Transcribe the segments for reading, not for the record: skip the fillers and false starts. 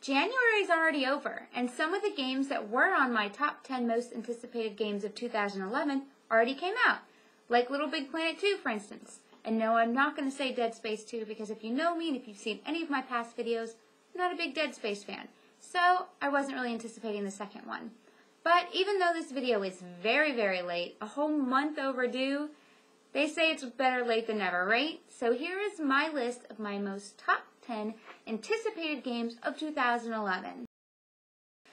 January's already over, and some of the games that were on my top 10 most anticipated games of 2011 already came out, like Little Big Planet 2, for instance. And no, I'm not going to say Dead Space 2, because if you know me and if you've seen any of my past videos, I'm not a big Dead Space fan. So, I wasn't really anticipating the second one. But even though this video is very, very late, a whole month overdue, they say it's better late than never, right? So here is my list of my most top 10 anticipated games of 2011.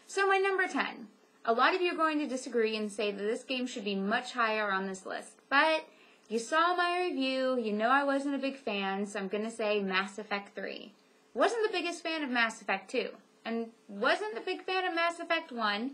So my number 10. A lot of you are going to disagree and say that this game should be much higher on this list. But you saw my review, you know I wasn't a big fan, so I'm going to say Mass Effect 3. Wasn't the biggest fan of Mass Effect 2. And wasn't a big fan of Mass Effect 1.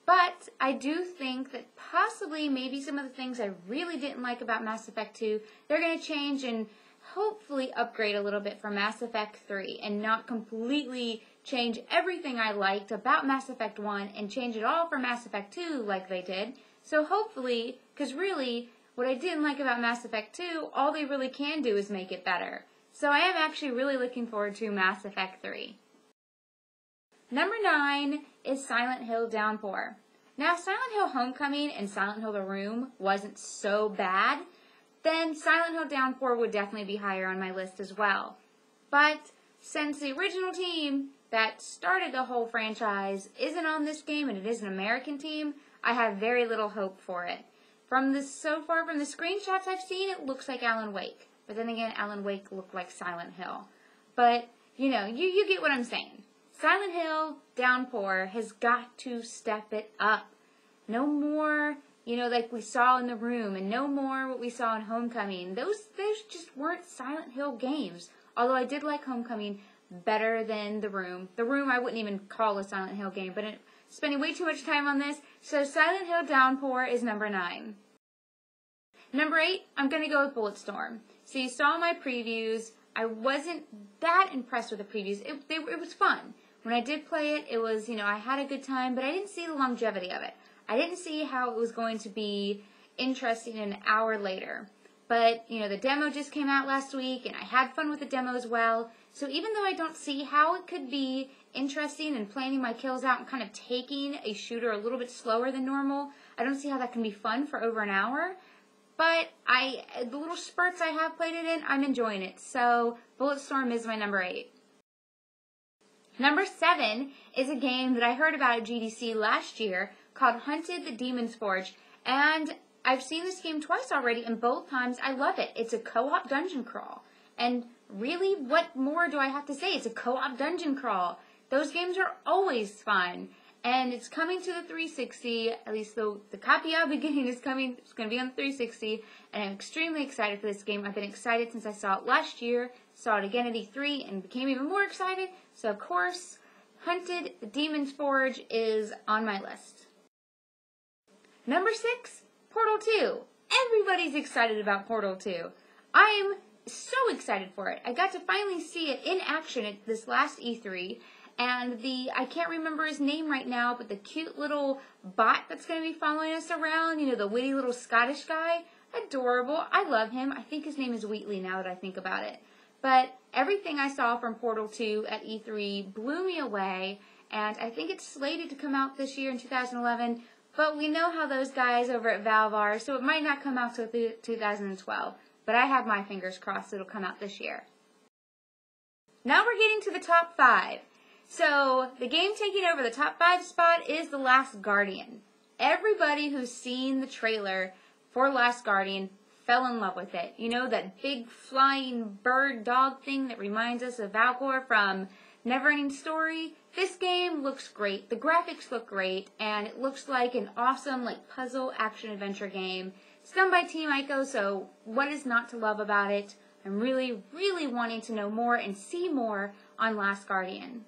But I do think that possibly maybe some of the things I really didn't like about Mass Effect 2, they're going to change and hopefully upgrade a little bit for Mass Effect 3 and not completely change everything I liked about Mass Effect 1 and change it all for Mass Effect 2 like they did. So hopefully, because really, what I didn't like about Mass Effect 2, all they really can do is make it better. So I am actually really looking forward to Mass Effect 3. Number 9 is Silent Hill Downpour. Now, Silent Hill Homecoming and Silent Hill The Room wasn't so bad, then Silent Hill Downpour would definitely be higher on my list as well. But since the original team that started the whole franchise isn't on this game and it is an American team, I have very little hope for it. So far from the screenshots I've seen, it looks like Alan Wake. But then again, Alan Wake looked like Silent Hill. But, you know, you get what I'm saying. Silent Hill Downpour has got to step it up. No more, you know, like we saw in The Room, and no more what we saw in Homecoming. Those just weren't Silent Hill games. Although I did like Homecoming better than The Room. The Room I wouldn't even call a Silent Hill game, but spending way too much time on this. So Silent Hill Downpour is number 9. Number 8, I'm going to go with Bulletstorm. So you saw my previews. I wasn't that impressed with the previews. It was fun. When I did play it, it was, you know, I had a good time, but I didn't see the longevity of it. I didn't see how it was going to be interesting an hour later. But, you know, the demo just came out last week, and I had fun with the demo as well. So even though I don't see how it could be interesting and planning my kills out and kind of taking a shooter a little bit slower than normal, I don't see how that can be fun for over an hour. But the little spurts I have played it in, I'm enjoying it. So Bulletstorm is my number 8. Number 7 is a game that I heard about at GDC last year called Hunted the Demon's Forge. And I've seen this game twice already, and both times I love it. It's a co-op dungeon crawl. And really, what more do I have to say? It's a co-op dungeon crawl. Those games are always fun. And it's coming to the 360, at least the copy I'll be getting is coming. It's going to be on the 360, and I'm extremely excited for this game. I've been excited since I saw it last year, saw it again at E3, and became even more excited. So, of course, Hunted the Demon's Forge is on my list. Number 6, Portal 2. Everybody's excited about Portal 2. I'm so excited for it. I got to finally see it in action at this last E3. And I can't remember his name right now, but the cute little bot that's going to be following us around, you know, the witty little Scottish guy, adorable. I love him. I think his name is Wheatley now that I think about it. But everything I saw from Portal 2 at E3 blew me away, and I think it's slated to come out this year in 2011, but we know how those guys over at Valve are, so it might not come out till 2012. But I have my fingers crossed it'll come out this year. Now we're getting to the top 5. So, the game taking over the top 5 spot is The Last Guardian. Everybody who's seen the trailer for Last Guardian fell in love with it. You know, that big flying bird dog thing that reminds us of Valkor from Neverending Story? This game looks great. The graphics look great, and it looks like an awesome, like, puzzle action-adventure game. It's done by Team Ico, so what is not to love about it? I'm really, really wanting to know more and see more on Last Guardian.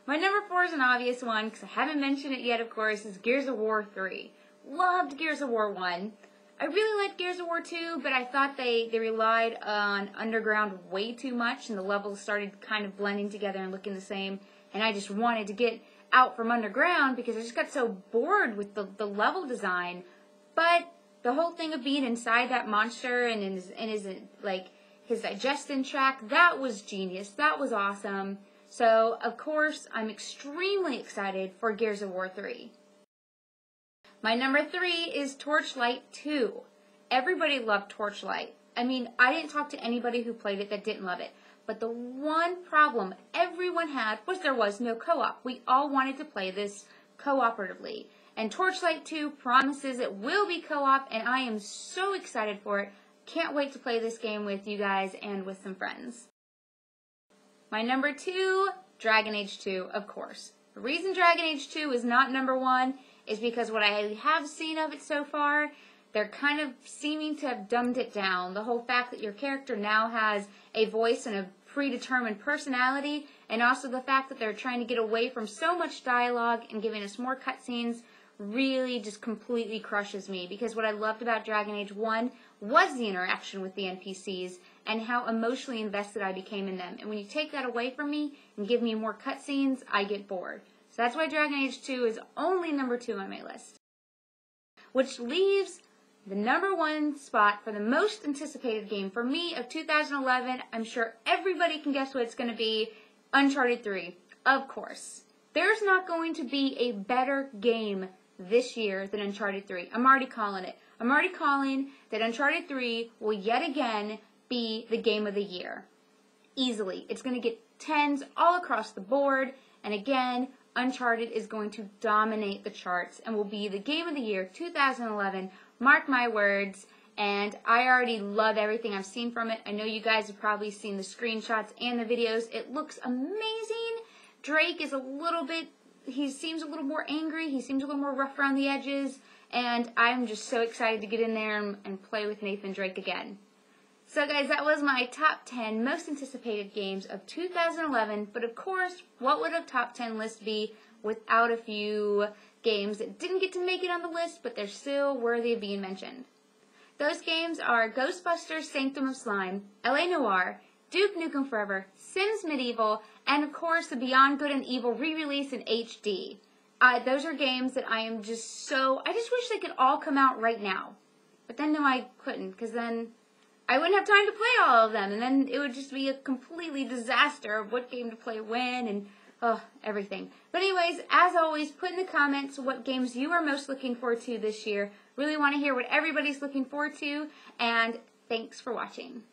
My number 4 is an obvious one, because I haven't mentioned it yet, of course, is Gears of War 3. Loved Gears of War 1. I really liked Gears of War 2, but I thought they relied on Underground way too much, and the levels started kind of blending together and looking the same, and I just wanted to get out from Underground because I just got so bored with the level design. But the whole thing of being inside that monster and in his digestion tract, that was genius. That was awesome. So, of course, I'm extremely excited for Gears of War 3. My number 3 is Torchlight II. Everybody loved Torchlight. I mean, I didn't talk to anybody who played it that didn't love it. But the one problem everyone had was there was no co-op. We all wanted to play this cooperatively. And Torchlight 2 promises it will be co-op, and I am so excited for it. Can't wait to play this game with you guys and with some friends. My number 2, Dragon Age 2, of course. The reason Dragon Age 2 is not number 1 is because what I have seen of it so far, they're kind of seeming to have dumbed it down. The whole fact that your character now has a voice and a predetermined personality, and also the fact that they're trying to get away from so much dialogue and giving us more cutscenes really just completely crushes me, because what I loved about Dragon Age 1 was the interaction with the NPCs and how emotionally invested I became in them. And when you take that away from me and give me more cutscenes, I get bored. So that's why Dragon Age 2 is only number 2 on my list. Which leaves the number 1 spot for the most anticipated game for me of 2011. I'm sure everybody can guess what it's going to be. Uncharted 3, of course. There's not going to be a better game this year than Uncharted 3. I'm already calling it. I'm already calling that Uncharted 3 will yet again be the game of the year. Easily. It's going to get 10s all across the board. And again, Uncharted is going to dominate the charts and will be the game of the year 2011. Mark my words. And I already love everything I've seen from it. I know you guys have probably seen the screenshots and the videos. It looks amazing. Drake is he seems a little more angry. He seems a little more rough around the edges. And I'm just so excited to get in there and play with Nathan Drake again. So guys, that was my top 10 most anticipated games of 2011. But of course, what would a top 10 list be without a few games that didn't get to make it on the list, but they're still worthy of being mentioned? Those games are Ghostbusters Sanctum of Slime, L.A. Noire, Duke Nukem Forever, Sims Medieval, and of course the Beyond Good and Evil re-release in HD. Those are games that I just wish they could all come out right now. But then no, I couldn't, because then I wouldn't have time to play all of them, and then it would just be a completely disaster of what game to play when, and everything. But anyways, as always, put in the comments what games you are most looking forward to this year. Really want to hear what everybody's looking forward to, and thanks for watching.